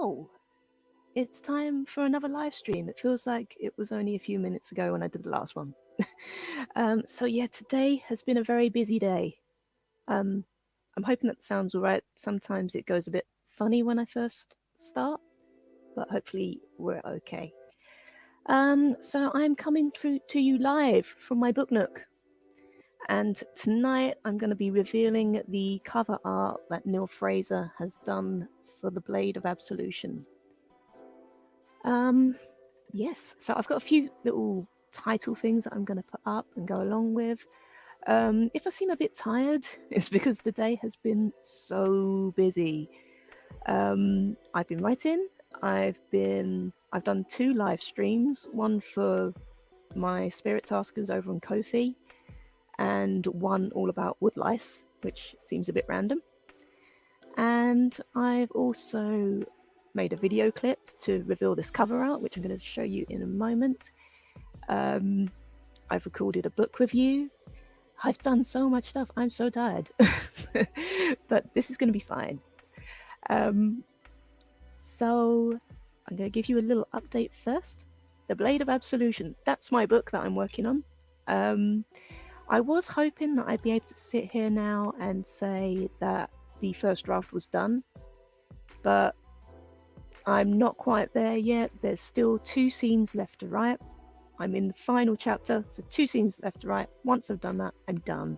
Oh, it's time for another live stream. It feels like it was only a few minutes ago when I did the last one. So yeah, today has been a very busy day. Um, I'm hoping that sounds all right. Sometimes it goes a bit funny when I first start, but hopefully we're okay. So I'm coming through to you live from my book nook. And tonight I'm going to be revealing the cover art that Neil Fraser has done for The Blade of Absolution. Yes, so I've got a few little title things that I'm going to put up and go along with. If I seem a bit tired, it's because the day has been so busy. I've been writing. I've done 2 live streams, one for my spirit taskers over on Ko-fi, and one all about woodlice, which seems a bit random. And I've also made a video clip to reveal this cover art, which I'm going to show you in a moment. I've recorded a book review. I've done so much stuff. I'm so tired. But this is going to be fine. So I'm going to give you a little update first. The Blade of Absolution. That's my book that I'm working on. I was hoping that I'd be able to sit here now and say that the first draft was done, but I'm not quite there yet. There's still 2 scenes left to write. I'm in the final chapter, so 2 scenes left to write. Once I've done that, I'm done.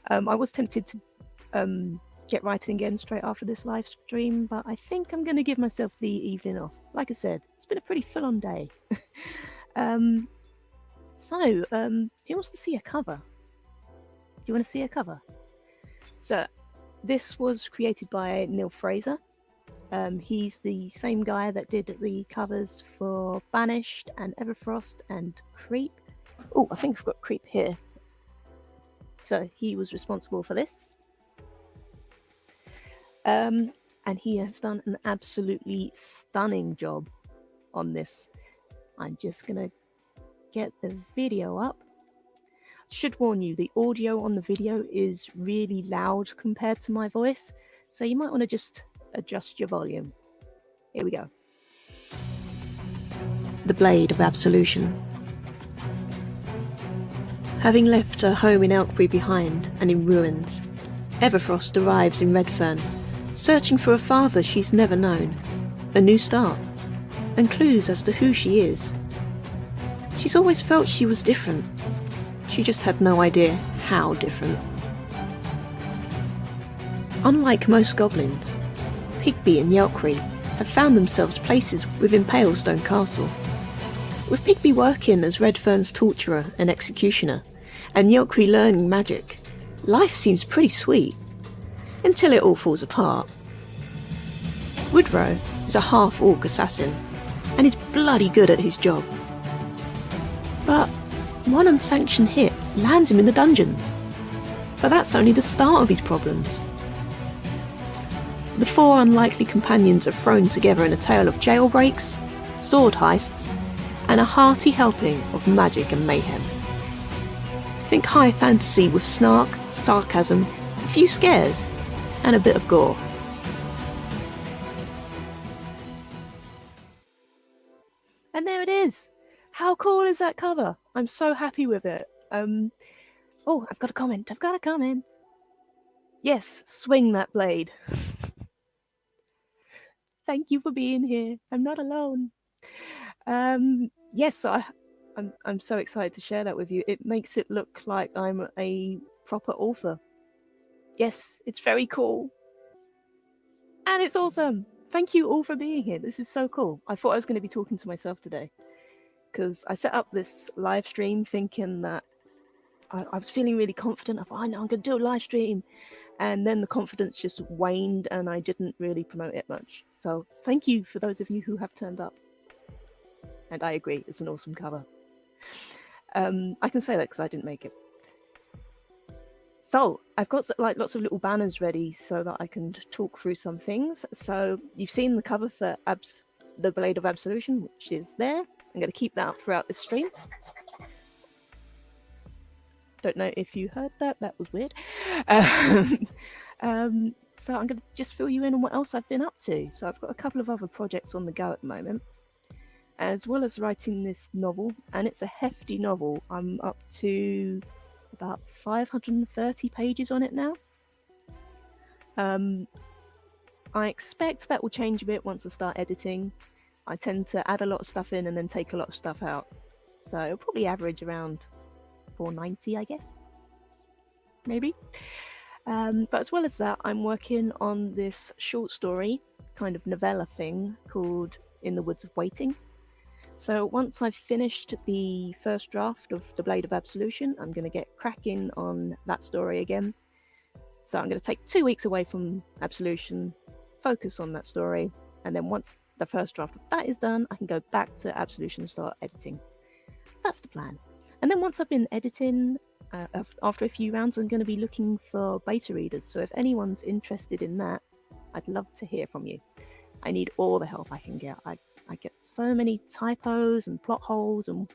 I was tempted to get writing again straight after this live stream, but I think I'm going to give myself the evening off. Like I said, it's been a pretty full-on day. So, who wants to see a cover? Do you want to see a cover? So, this was created by Neil Fraser. He's the same guy that did the covers for Banished and Everfrost and Creep. Oh, I think I've got Creep here. So he was responsible for this. And he has done an absolutely stunning job on this. I'm just going to get the video up. Should warn you, the audio on the video is really loud compared to my voice, so you might want to just adjust your volume. Here we go. The Blade of Absolution. Having left her home in Elkbury behind and in ruins, Everfrost arrives in Redfern, searching for a father she's never known, a new start, and clues as to who she is. She's always felt she was different. She just had no idea how different. Unlike most goblins, Pigby and Yelkry have found themselves places within Palestone Castle. With Pigby working as Redfern's torturer and executioner, and Yelkry learning magic, life seems pretty sweet, until it all falls apart. Woodrow is a half-orc assassin, and is bloody good at his job. But one unsanctioned hit lands him in the dungeons. But that's only the start of his problems. The 4 unlikely companions are thrown together in a tale of jailbreaks, sword heists, and a hearty helping of magic and mayhem. Think high fantasy with snark, sarcasm, a few scares, and a bit of gore. And there it is! How cool is that cover? I'm so happy with it. Oh, I've got a comment. Yes, swing that blade. Thank you for being here. I'm not alone. Yes, I'm so excited to share that with you. It makes it look like I'm a proper author. Yes, it's very cool. And it's awesome. Thank you all for being here. This is so cool. I thought I was going to be talking to myself today, because I set up this live stream thinking that I was feeling really confident. I thought, I know I'm going to do a live stream. And then the confidence just waned and I didn't really promote it much. So thank you for those of you who have turned up. And I agree, it's an awesome cover. I can say that because I didn't make it. So I've got lots of little banners ready so that I can talk through some things. So you've seen the cover for The Blade of Absolution, which is there. I'm going to keep that up throughout this stream. Don't know if you heard that. That was weird. so I'm going to just fill you in on what else I've been up to. So I've got a couple of other projects on the go at the moment, as well as writing this novel, and it's a hefty novel. I'm up to about 530 pages on it now. I expect that will change a bit once I start editing. I tend to add a lot of stuff in and then take a lot of stuff out. So it'll probably average around 490, I guess. Maybe. But as well as that, I'm working on this short story, kind of novella thing, called In the Woods of Waiting. So once I've finished the first draft of The Blade of Absolution, I'm going to get cracking on that story again. So I'm going to take 2 weeks away from Absolution, focus on that story, and then once the first draft of that is done, I can go back to Absolution and start editing. That's the plan. And then once I've been editing, after a few rounds, I'm going to be looking for beta readers. So if anyone's interested in that, I'd love to hear from you. I need all the help I can get. I get so many typos and plot holes and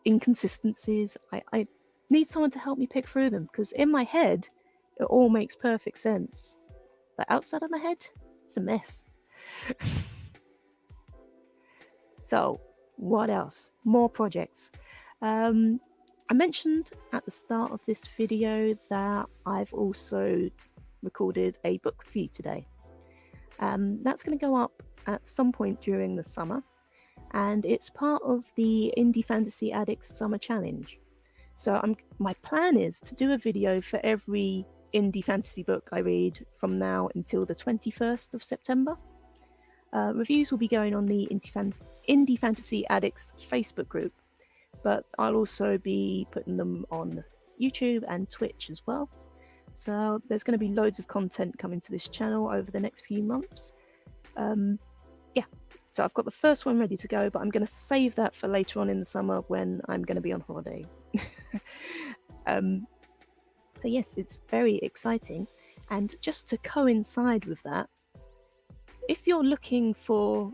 inconsistencies. I need someone to help me pick through them, because in my head, it all makes perfect sense. But outside of my head, it's a mess. So, what else? More projects. I mentioned at the start of this video that I've also recorded a book review today. That's going to go up at some point during the summer, and it's part of the Indie Fantasy Addicts Summer Challenge. So my plan is to do a video for every indie fantasy book I read from now until the 21st of September. Reviews will be going on the Indie Fantasy Addicts Facebook group, but I'll also be putting them on YouTube and Twitch as well. So there's going to be loads of content coming to this channel over the next few months. So I've got the first one ready to go, but I'm going to save that for later on in the summer when I'm going to be on holiday. So yes, it's very exciting. And just to coincide with that, if you're looking for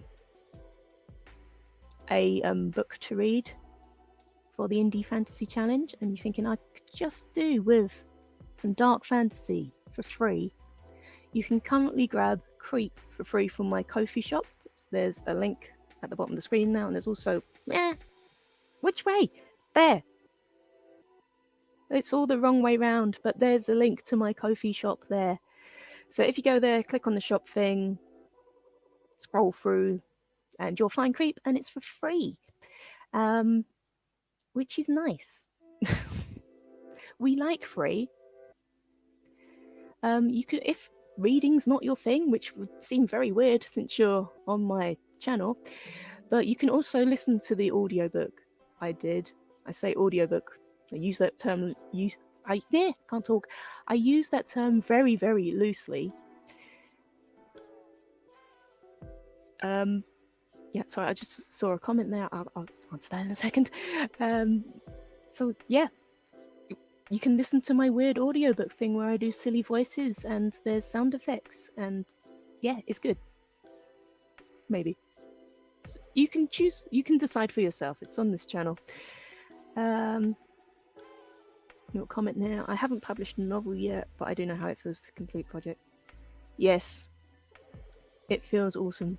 a book to read for the Indie Fantasy Challenge, and you're thinking I could just do with some dark fantasy for free, you can currently grab Creep for free from my Ko-fi shop. There's a link at the bottom of the screen now, and there's also, which way? There. It's all the wrong way round, but there's a link to my Ko-fi shop there. So if you go there, click on the shop thing, scroll through, and you'll find Creep, and it's for free, which is nice. We like free. You could, if reading's not your thing, which would seem very weird since you're on my channel, but you can also listen to the audiobook I did. I say audiobook, I use that term, can't talk. I use that term very, very loosely. Sorry, I just saw a comment there. I'll answer that in a second. So yeah, you can listen to my weird audiobook thing where I do silly voices and there's sound effects, and yeah, it's good. Maybe. So you can choose, you can decide for yourself. It's on this channel. No comment now. I haven't published a novel yet, but I do know how it feels to complete projects. Yes, it feels awesome.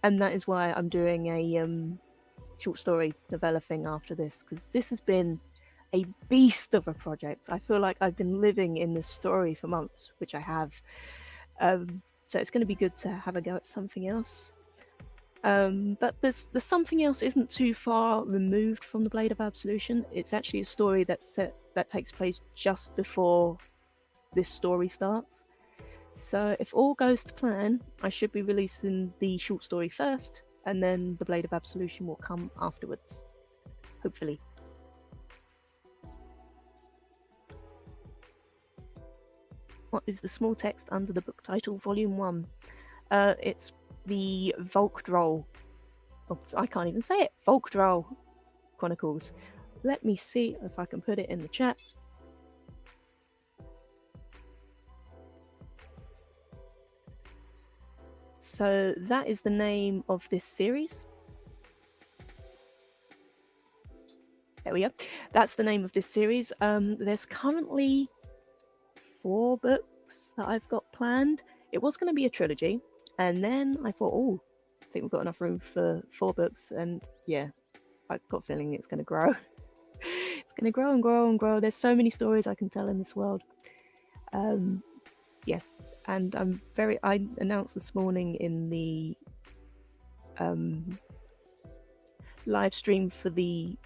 And that is why I'm doing a short story novella thing after this, because this has been a beast of a project. I feel like I've been living in this story for months, which I have. So it's going to be good to have a go at something else. But the something else isn't too far removed from The Blade of Absolution. It's actually a story that takes place just before this story starts. So if all goes to plan, I should be releasing the short story first, and then The Blade of Absolution will come afterwards. Hopefully. What is the small text under the book title, Volume 1? It's the Volkdroll. Oh, I can't even say it. Volkdroll Chronicles. Let me see if I can put it in the chat. So that is the name of this series. There we go. That's the name of this series. There's currently 4 books books that I've got planned. It was going to be a trilogy, and then I thought, oh, I think we've got enough room for 4 books, and yeah, I've got a feeling it's going to grow. It's going to grow and grow and grow. There's so many stories I can tell in this world. Yes, and I announced this morning in the live stream for the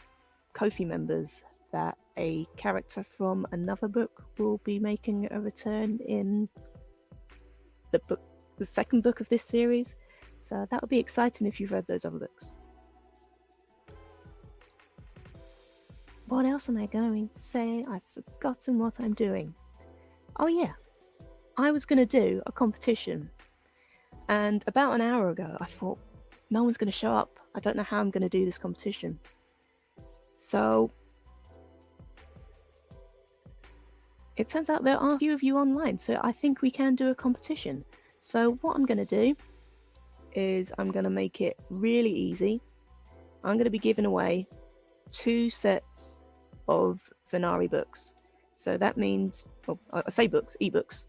Ko-fi members that a character from another book will be making a return in the second book of this series. So that would be exciting if you've read those other books. What else am I going to say? I've forgotten what I'm doing. Oh yeah, I was going to do a competition, and about an hour ago I thought, no one's going to show up. I don't know how I'm going to do this competition. So it turns out there are a few of you online, so I think we can do a competition. So what I'm going to do is I'm going to make it really easy. I'm going to be giving away 2 sets of Venari books. So that means, well, I say books, ebooks.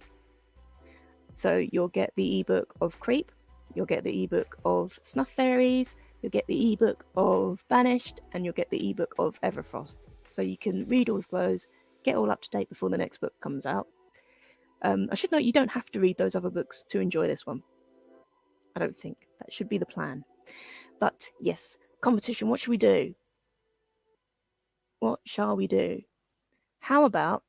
So you'll get the ebook of Creep, you'll get the ebook of Snuff Fairies, you'll get the ebook of Banished, and you'll get the ebook of Everfrost. So you can read all of those, get all up to date before the next book comes out. I should note you don't have to read those other books to enjoy this one. I don't think. That should be the plan. But yes, competition, what should we do? What shall we do? How about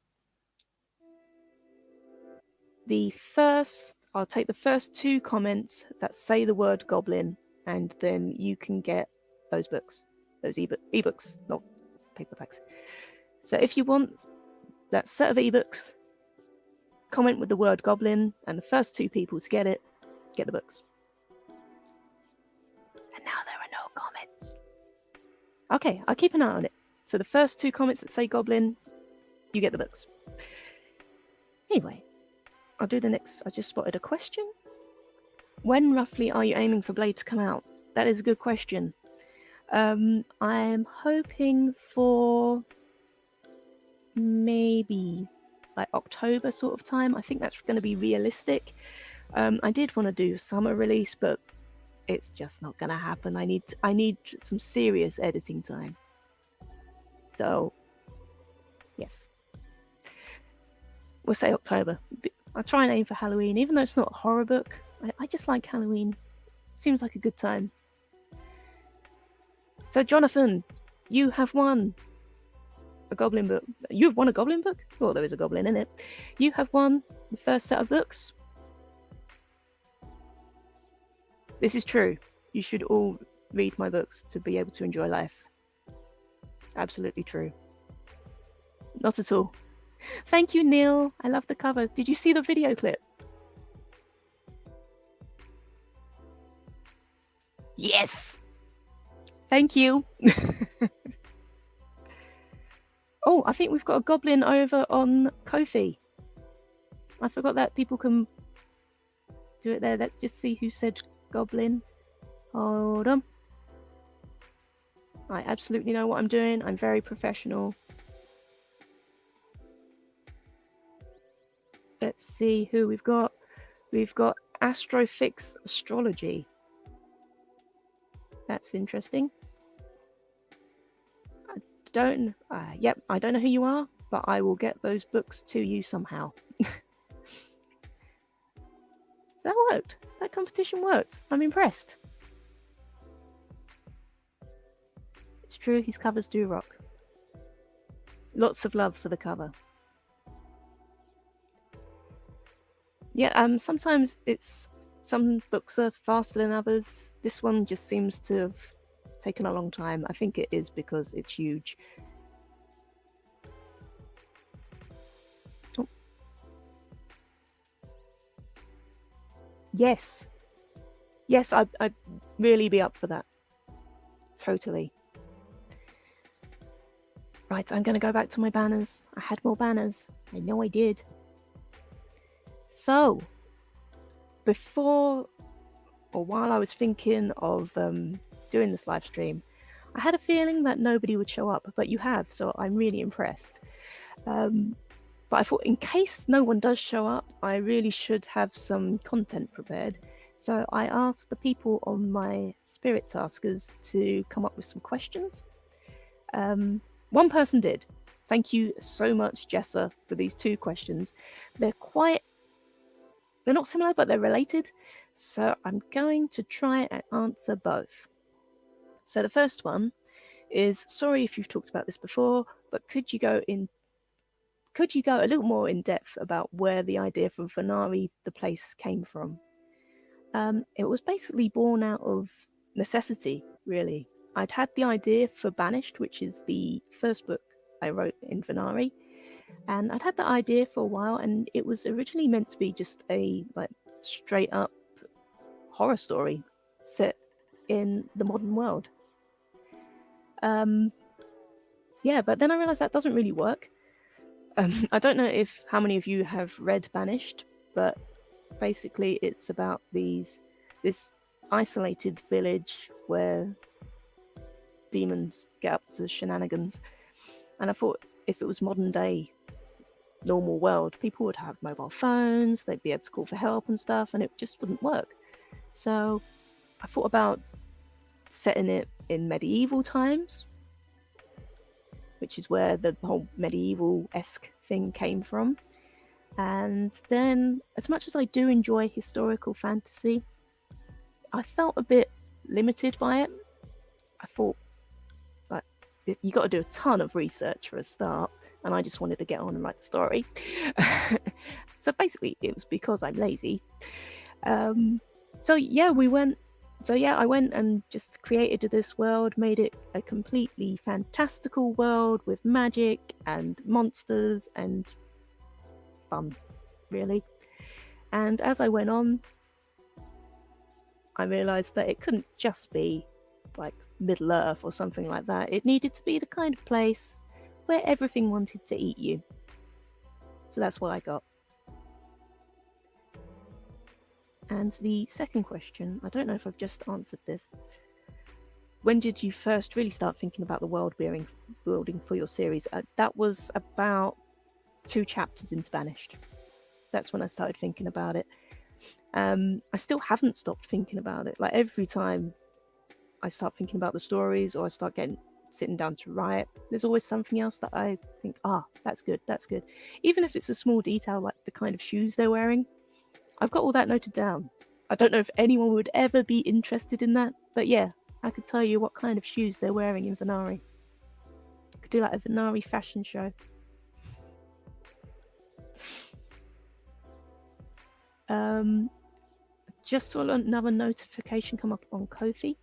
I'll take the first 2 comments that say the word goblin, and then you can get those books, those ebooks, not paperbacks. So if you want that set of ebooks, comment with the word goblin, and the first 2 people to get it, get the books. And now there are no comments. Okay, I'll keep an eye on it. So the first 2 comments that say goblin, you get the books. Anyway, I'll do the next. I just spotted a question. When roughly are you aiming for Blade to come out? That is a good question. I'm hoping for maybe like October sort of time. I think that's going to be realistic. I did want to do a summer release, but it's just not going to happen. I need some serious editing time. So, yes. We'll say October. I'll try and aim for Halloween, even though it's not a horror book. I just like Halloween. Seems like a good time. So, Jonathan, you have won a goblin book. You've won a goblin book? Well, there is a goblin in it. You have won the first set of books. This is true. You should all read my books to be able to enjoy life. Absolutely true. Not at all. Thank you, Neil. I love the cover. Did you see the video clip? Yes! Thank you. Oh, I think we've got a goblin over on Ko-fi. I forgot that people can do it there. Let's just see who said goblin. Hold on. I absolutely know what I'm doing. I'm very professional. Let's see who we've got. We've got Astrofix Astrology. That's interesting. I don't know who you are, but I will get those books to you somehow. That worked. That competition worked. I'm impressed. It's true, his covers do rock. Lots of love for the cover. Yeah, sometimes some books are faster than others. This one just seems to have taken a long time. I think it is because it's huge. Oh. Yes, I'd really be up for that. Totally. Right, I'm going to go back to my banners. I had more banners. I know I did. So, while I was thinking of doing this live stream, I had a feeling that nobody would show up, but you have, so I'm really impressed. But I thought in case no one does show up, I really should have some content prepared. So I asked the people on my spirit taskers to come up with some questions. One person did. Thank you so much, Jessa, for these 2 questions. They're not similar, but they're related. So I'm going to try and answer both. So the first one is, sorry if you've talked about this before, but could you go a little more in depth about where the idea for Venari, the place, came from? It was basically born out of necessity, really. I'd had the idea for Banished, which is the first book I wrote in Venari, and I'd had that idea for a while, and it was originally meant to be just a straight up horror story set in the modern world. Yeah, but then I realized that doesn't really work. I don't know how many of you have read Banished, but basically it's about this isolated village where demons get up to shenanigans. And I thought if it was modern day normal world, people would have mobile phones, they'd be able to call for help and stuff, and it just wouldn't work. So I thought about setting it in medieval times, which is where the whole medieval-esque thing came from. And then, as much as I do enjoy historical fantasy, I felt a bit limited by it. I thought, you got to do a ton of research for a start, and I just wanted to get on and write the story. So basically, it was because I'm lazy. I went and just created this world, made it a completely fantastical world with magic and monsters and fun, really. And as I went on, I realized that it couldn't just be like Middle Earth or something like that. It needed to be the kind of place where everything wanted to eat you. So that's what I got. And the second question, I don't know if I've just answered this. When did you first really start thinking about the world building for your series? That was about 2 chapters into Banished. That's when I started thinking about it. I still haven't stopped thinking about it. Like every time I start thinking about the stories or I start sitting down to write, there's always something else that I think, that's good. Even if it's a small detail like the kind of shoes they're wearing, I've got all that noted down. I don't know if anyone would ever be interested in that, but yeah, I could tell you what kind of shoes they're wearing in Venari. I could do like a Venari fashion show. Just saw another notification come up on Ko-fi.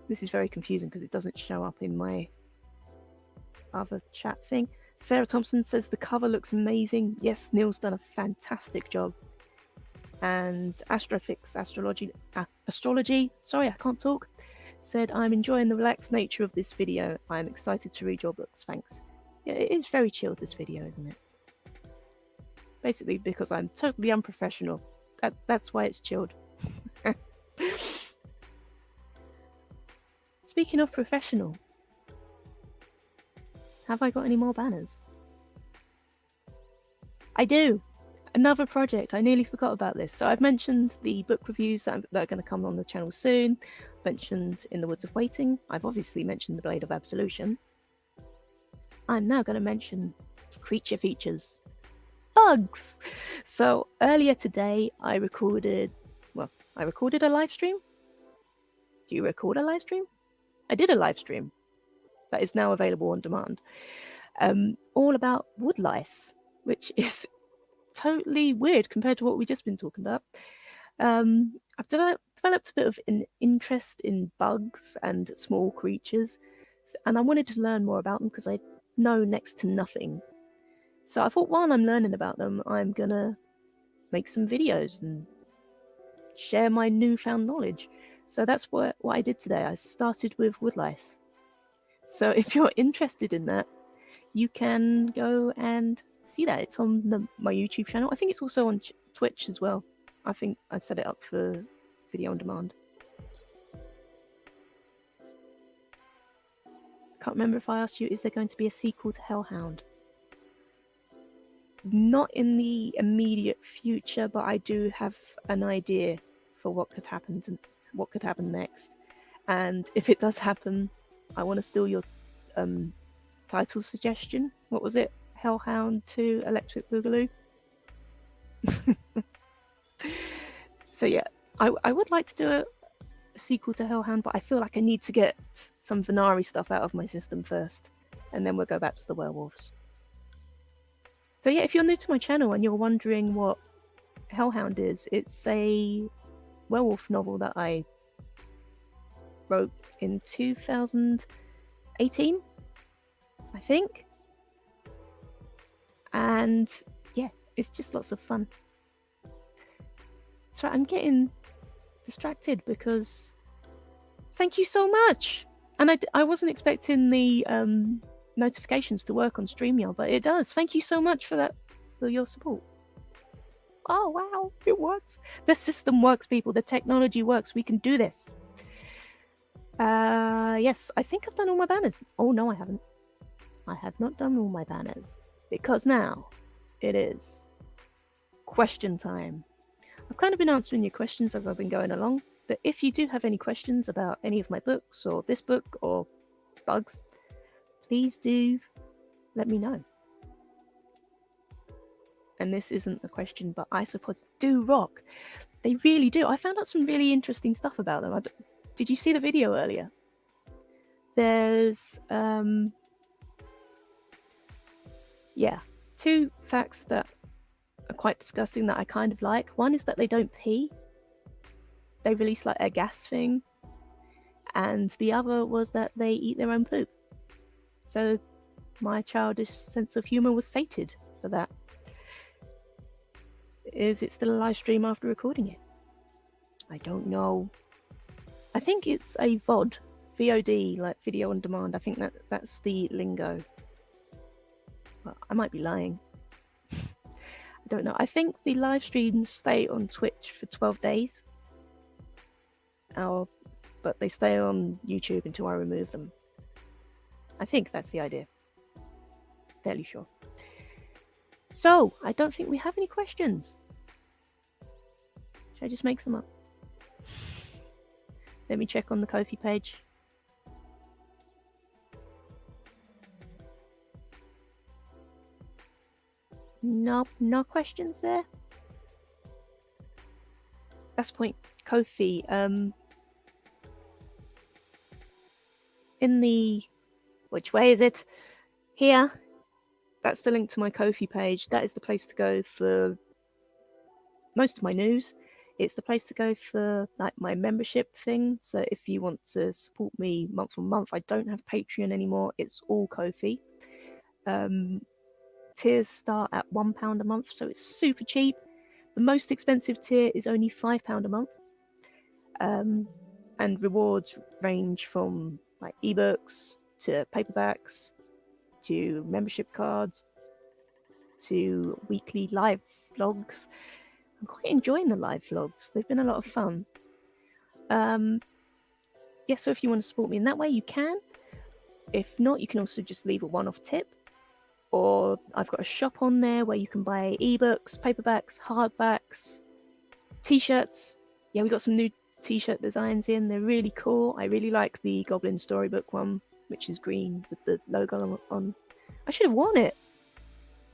This is very confusing because it doesn't show up in my other chat thing. Sarah Thompson says the cover looks amazing. Yes, Neil's done a fantastic job. And Astrofix Astrology, sorry, I can't talk, said, I'm enjoying the relaxed nature of this video. I'm excited to read your books, thanks. Yeah, it is very chilled, this video, isn't it? Basically because I'm totally unprofessional. That's why it's chilled. Speaking of professional, have I got any more banners? I do! Another project. I nearly forgot about this. So I've mentioned the book reviews that are going to come on the channel soon. Mentioned In the Woods of Waiting. I've obviously mentioned The Blade of Absolution. I'm now going to mention creature features. Bugs! So earlier today I recorded a live stream. Do you record a live stream? I did a live stream that is now available on demand. All about wood lice, which is totally weird compared to what we've just been talking about. I've developed a bit of an interest in bugs and small creatures, and I wanted to learn more about them because I know next to nothing. So I thought while I'm learning about them, I'm gonna make some videos and share my newfound knowledge. So that's what I did today. I started with wood lice. So if you're interested in that, you can go and see that. It's on my YouTube channel. I think it's also on Twitch as well. I think I set it up for video on demand. Can't remember if I asked you, is there going to be a sequel to Hellhound? not in the immediate future, but I do have an idea for what could happen next. And if it does happen, I want to steal your title suggestion. What was it? Hellhound 2 Electric Boogaloo. So yeah, I would like to do a sequel to Hellhound, but I feel like I need to get some Venari stuff out of my system first, and then we'll go back to the werewolves. So yeah, if you're new to my channel and you're wondering what Hellhound is, it's a werewolf novel that I wrote in 2018, I think. And yeah, it's just lots of fun. So I'm getting distracted because thank you so much. And I wasn't expecting the notifications to work on StreamYard, but it does. Thank you so much for that, for your support. Oh wow, it works. The system works, people. The technology works. We can do this. Yes, I think I've done all my banners. Oh no, I haven't. I have not done all my banners because now it is question time. I've kind of been answering your questions as I've been going along, but if you do have any questions about any of my books or this book or bugs, please do let me know. And this isn't a question, but isopods do rock. They really do. I found out some really interesting stuff about them. Did you see the video earlier? There's yeah, 2 facts that are quite disgusting that I kind of like. One is that they don't pee. They release like a gas thing. And the other was that they eat their own poop. So my childish sense of humor was sated for that. Is it still a live stream after recording it? I don't know. I think it's a VOD, like video on demand. I think that's the lingo. Well, I might be lying. I don't know. I think the live streams stay on Twitch for 12 days. But they stay on YouTube until I remove them. I think that's the idea. Fairly sure. So, I don't think we have any questions. Should I just make some up? Let me check on the Ko-fi page. Nope, no questions there. That's the point. Ko-fi. In the... Which way is it? Here. That's the link to my Ko-fi page. That is the place to go for most of my news. It's the place to go for like my membership thing. So if you want to support me month on month, I don't have Patreon anymore. It's all Ko-fi. Tiers start at £1 a month, so it's super cheap. The most expensive tier is only £5 a month. And rewards range from like ebooks to paperbacks to membership cards to weekly live vlogs. I'm quite enjoying the live vlogs. They've been a lot of fun. Yeah, so if you want to support me in that way, you can. If not, you can also just leave a one-off tip. Or I've got a shop on there where you can buy ebooks, paperbacks, hardbacks, t-shirts. Yeah, we got some new t-shirt designs in. They're really cool. I really like the Goblin Storybook one, which is green with the logo on. I should have worn it.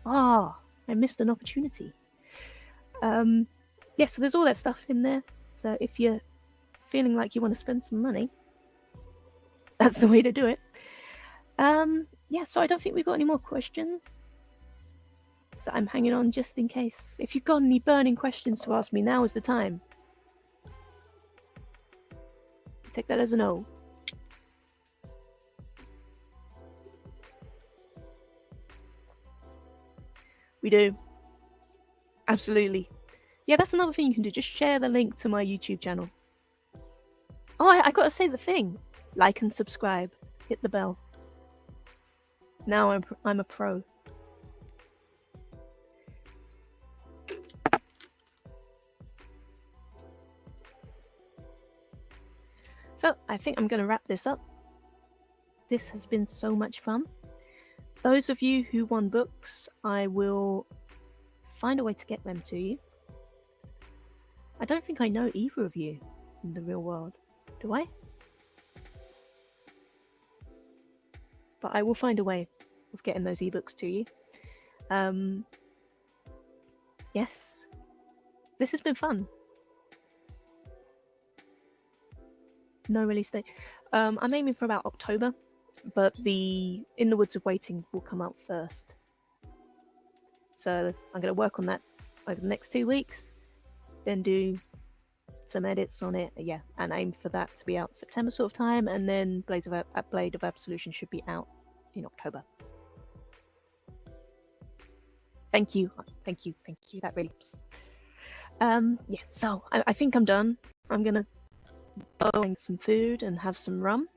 I missed an opportunity. Yeah, so there's all that stuff in there. So if you're feeling like you want to spend some money, that's the way to do it. Yeah, so I don't think we've got any more questions. So I'm hanging on just in case. If you've got any burning questions to ask me, now is the time. Take that as a no. We do. Absolutely. Yeah, that's another thing you can do. Just share the link to my YouTube channel. Oh, I got to say the thing. Like and subscribe. Hit the bell. Now I'm a pro. So I think I'm going to wrap this up. This has been so much fun. Those of you who won books, I will find a way to get them to you. I don't think I know either of you in the real world, do I? But I will find a way of getting those ebooks to you. Yes, this has been fun. No release date. I'm aiming for about October, but the In the Woods of Waiting will come out first. So I'm going to work on that over the next 2 weeks, then do some edits on it, yeah, and aim for that to be out September sort of time, and then Blade of Absolution should be out in October. Thank you, that really helps. Yeah, so I think I'm done. I'm gonna go some food and have some rum.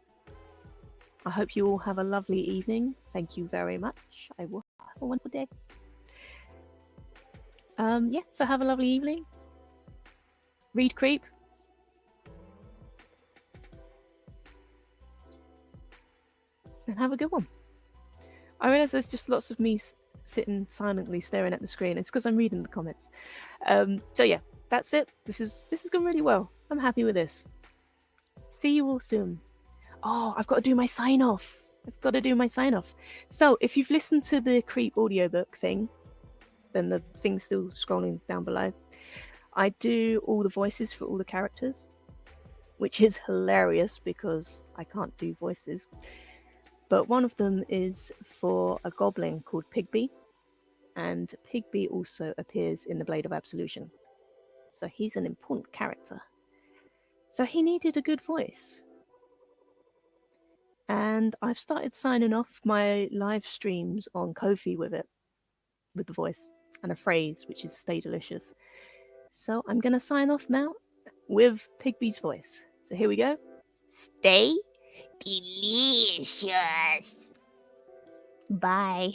I hope you all have a lovely evening. Thank you very much. I will have a wonderful day. Yeah, so have a lovely evening. Read Creep. And have a good one. I realise there's just lots of me sitting silently staring at the screen. It's because I'm reading the comments. So yeah, that's it. This is gone really well. I'm happy with this. See you all soon. Oh, I've got to do my sign off. So if you've listened to the Creep audiobook thing, then the thing's still scrolling down below. I do all the voices for all the characters, which is hilarious because I can't do voices. But one of them is for a goblin called Pigby, and Pigby also appears in the Blade of Absolution. So he's an important character. So he needed a good voice. And I've started signing off my live streams on Ko-fi with it, with the voice, and a phrase, which is "Stay delicious." So I'm going to sign off now with Pigby's voice. So here we go. Stay delicious. Bye.